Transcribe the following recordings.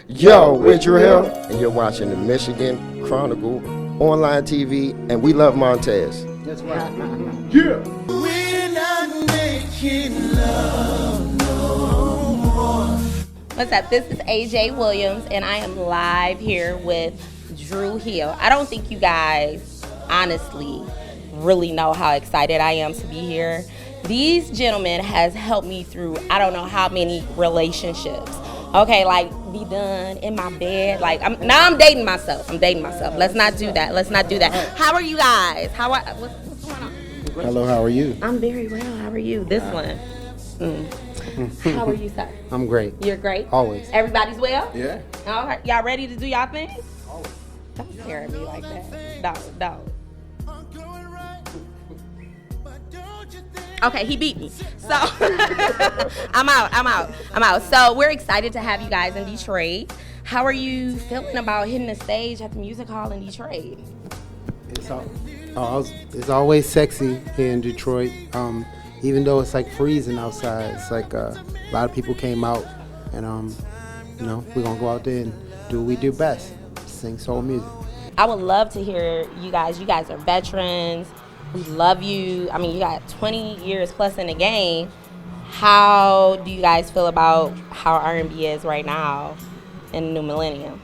Yo, we're DRU HILL, and you're watching the Michigan Chronicle online TV, and we love Montez. That's right. Yeah. We're not making love no more. What's up? This is AJ Williams, and I am live here with DRU HILL. I don't think you guys honestly really know how excited I am to be here. These gentlemen has helped me through I don't know how many relationships. Okay, like be done in my bed. Like I'm dating myself. Let's not do that. How are you guys? What's going on? Hello, how are you? I'm very well. How are you? This one. How are you, sir? I'm great. You're great. Always. Everybody's well? Yeah. All right. Y'all ready to do y'all thing? Don't stare at me like that. Don't. Okay, he beat me. So I'm out. So we're excited to have you guys in Detroit. How are you feeling about hitting the stage at the music hall in Detroit? It's always sexy here in Detroit. Even though it's like freezing outside, it's like a lot of people came out, and we're gonna go out there and do what we do best: sing soul music. I would love to hear you guys. You guys are veterans. We love you. I mean, you got 20 years plus in the game. How do you guys feel about how R&B is right now in the new millennium?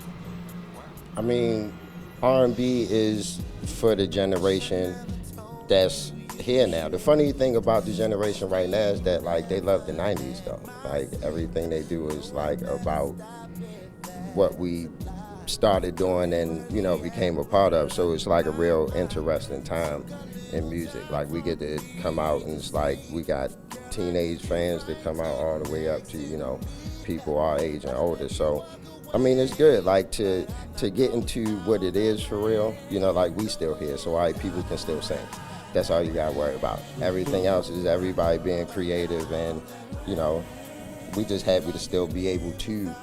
I mean, R&B is for the generation that's here now. The funny thing about the generation right now is that like they love the 90s though. Like everything they do is like about what we started doing and became a part of. So it's like a real interesting time in music. Like we get to come out and it's like we got teenage fans that come out all the way up to people our age and older. So I mean it's good like to get into what it is for real. Like we still here, so people can still sing. That's all you gotta worry about. Everything else is everybody being creative, and we just happy to still be able to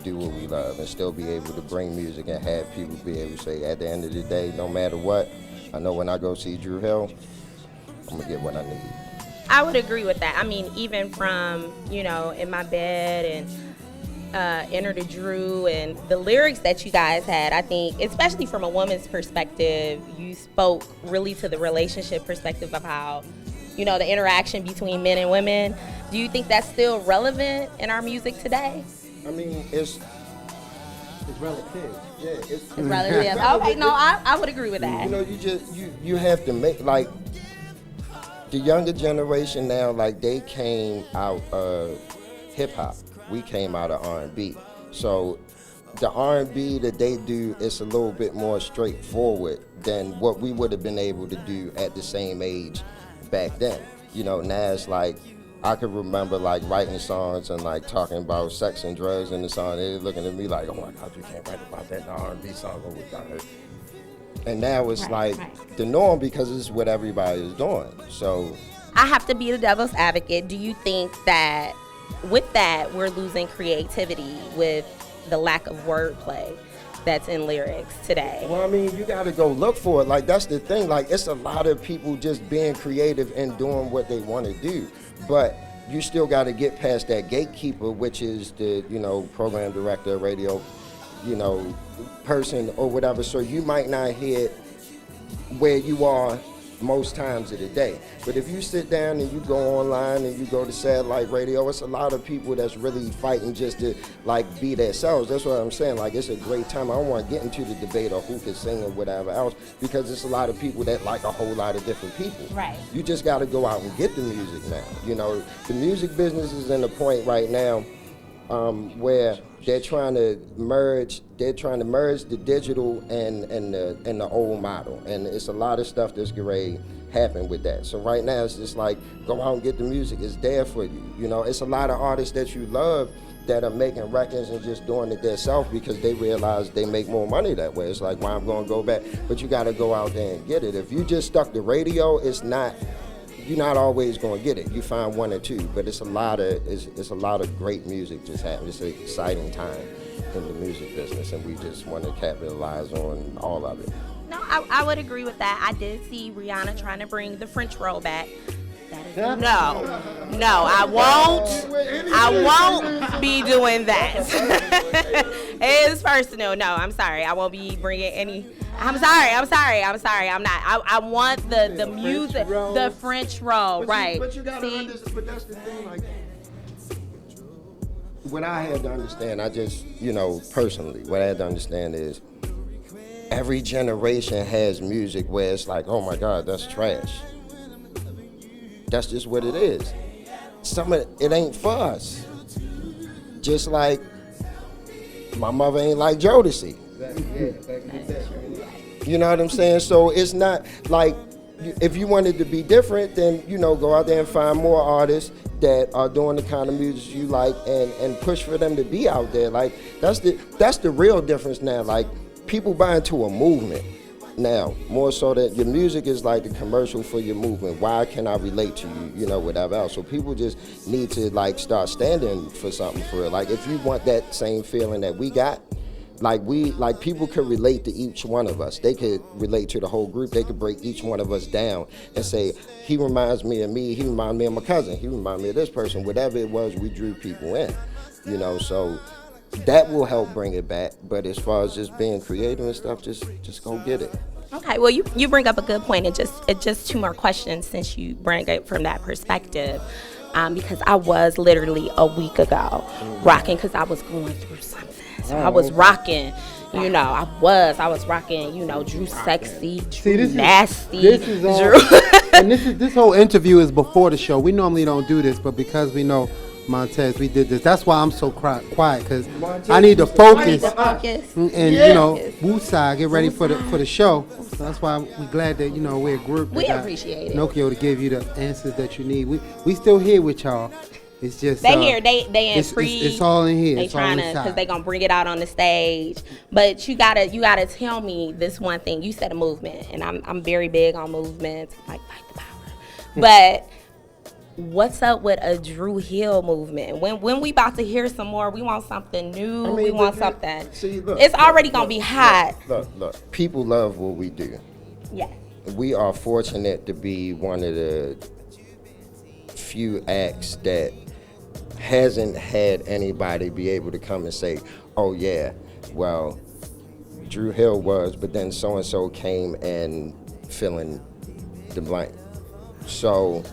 do what we love and still be able to bring music and have people be able to say at the end of the day, no matter what, I know when I go see DRU HILL, I'm gonna get what I need. I would agree with that. I mean, even from, in my bed and Enter the Drew and the lyrics that you guys had, I think, especially from a woman's perspective, you spoke really to the relationship perspective of how, the interaction between men and women. Do you think that's still relevant in our music today? I mean, it's relative. Yeah, it's relative. Okay, no, I would agree with that. You have to make like the younger generation now, like they came out of hip hop. We came out of R&B. So the R&B that they do is a little bit more straightforward than what we would have been able to do at the same age back then. Now it's like I could remember like writing songs and like talking about sex and drugs in the song. They're looking at me like, oh my God, you can't write about that in an R&B song. Oh, we got it. And now it's the norm because it's what everybody is doing. So I have to be the devil's advocate. Do you think that with that we're losing creativity with the lack of wordplay that's in lyrics today? Well, I mean, you got to go look for it. Like that's the thing. Like it's a lot of people just being creative and doing what they want to do. But you still got to get past that gatekeeper, which is the, program director, radio, person or whatever. So you might not hit where you are most times of the day. But if you sit down and you go online and you go to satellite radio, it's a lot of people that's really fighting just to like be themselves. That's what I'm saying. Like it's a great time. I don't want to get into the debate of who can sing or whatever else because it's a lot of people that like a whole lot of different people. Right. You just got to go out and get the music now. The music business is in a point right now where they're trying to merge the digital and the old model, and it's a lot of stuff that's going to happen with that. So right now it's just like go out and get the music. It's there for you. It's a lot of artists that you love that are making records and just doing it themselves because they realize they make more money that way. It's like, why I'm going to go back? But you got to go out there and get it. If you just stuck to radio, you're not always going to get it. You find one or two, but it's a lot of great music just happening. It's an exciting time in the music business, and we just want to capitalize on all of it. No, I would agree with that. I did see Rihanna trying to bring the French roll back. No, I won't be doing that. It's personal. No, I'm sorry. I won't be bringing any. I'm sorry. I'm not. I want the music, the French roll, right? But you gotta understand. But that's the thing, like. What I had to understand, I just, personally, what I had to understand is every generation has music where it's like, oh my God, that's trash. That's just what it is. Some of it ain't for us. Just like my mother ain't like Jodeci. You know what I'm saying? So it's not like, if you wanted to be different, then, go out there and find more artists that are doing the kind of music you like and push for them to be out there. Like, that's the real difference now. Like, people buy into a movement now, more so that your music is like the commercial for your movement. Why can I relate to you, whatever else. So people just need to, like, start standing for something for real. Like, if you want that same feeling that we got, like people could relate to each one of us. They could relate to the whole group. They could break each one of us down and say, he reminds me of me, he reminds me of my cousin, he reminds me of this person. Whatever it was, we drew people in, so that will help bring it back. But as far as just being creative and stuff, just go get it. Okay, well, you bring up a good point. It just two more questions since you bring it from that perspective. Because I was literally a week ago rocking, because I was going through something. So I was rocking, I was rocking, Drew Sexy, Drew Nasty. This is all, Drew. and this whole interview is before the show. We normally don't do this, but because we know Montez, we did this. That's why I'm so quiet, because I need to focus. And Woosah, get ready for the show. So that's why we're glad that we're a group. We appreciate it. Pinocchio to give you the answers that you need. We still here with y'all. It's just they here. They in free. It's all in here. They trying to, because they gonna bring it out on the stage. But you gotta tell me this one thing. You said a movement, and I'm very big on movements, like fight the power. But what's up with a Drew Hill movement? When we about to hear some more, we want something new. We want something. See, look, it's already gonna be hot. Look. People love what we do. Yes. We are fortunate to be one of the few acts that hasn't had anybody be able to come and say, oh yeah, well, Drew Hill was, but then so-and-so came and fill in the blank. So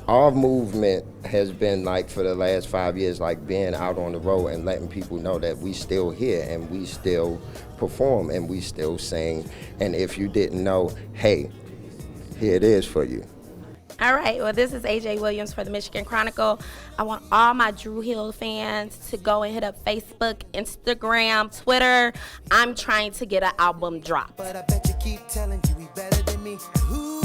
our movement has been, like, for the last 5 years, like, being out on the road and letting people know that we still here and we still perform and we still sing. And if you didn't know, hey, here it is for you. All right, well, this is AJ Williams for the Michigan Chronicle. I want all my Drew Hill fans to go and hit up Facebook, Instagram, Twitter. I'm trying to get an album drop. But I bet you keep telling you he better than me. Ooh,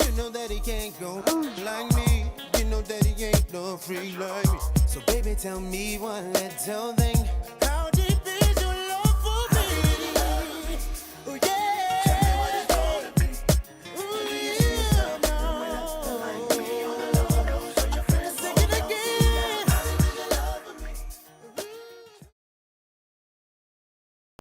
you know that he can't go like me. You know that he ain't no free like me. So baby, tell me one little thing.